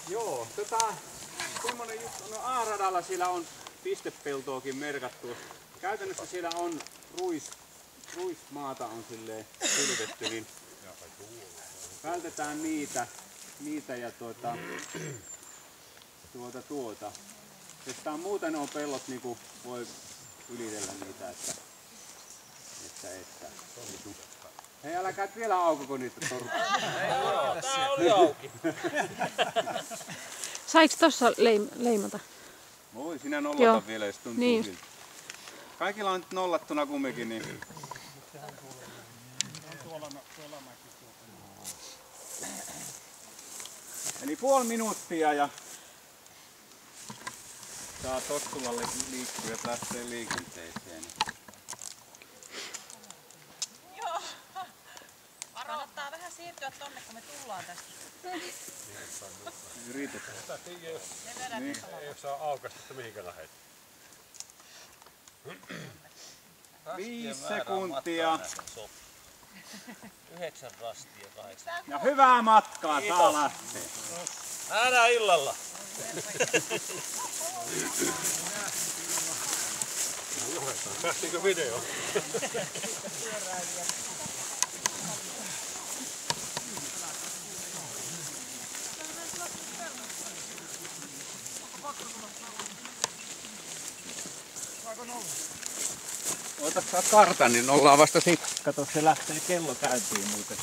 Joo, semmonen juttu, no A-radalla siellä on pistepeltoakin merkattu. Käytännössä siellä on ruismaata on silleen kylvetty, niin vältetään niitä ja muuten nuo pellot niinku voi ylitellä niitä, että. Hei, älä et vielä aukoko niitä torpaa. Tää oli auki. Saiks tossa leimata? Voi sinä nollata vielä, jos tuntuu niin. siltä. Kaikilla on nyt nollattuna kumminkin, niin. Eli puoli minuuttia ja saa Tottulalle liikkua ja lähtee liikenteeseen. Joo. Kannattaa vähän siirtyä tonne, kun me tullaan tästä. Yritetään. Niin. Ei saa aukaista, että mihinkä lähet. 5 sekuntia. 9 rastia 8. Ja hyvää matkaa saa lähteä. Nähdään illalla. Päästikö video? Otatko kartan, niin ollaan vasta sitten. Kato, se lähtee kello käyntiin muuten.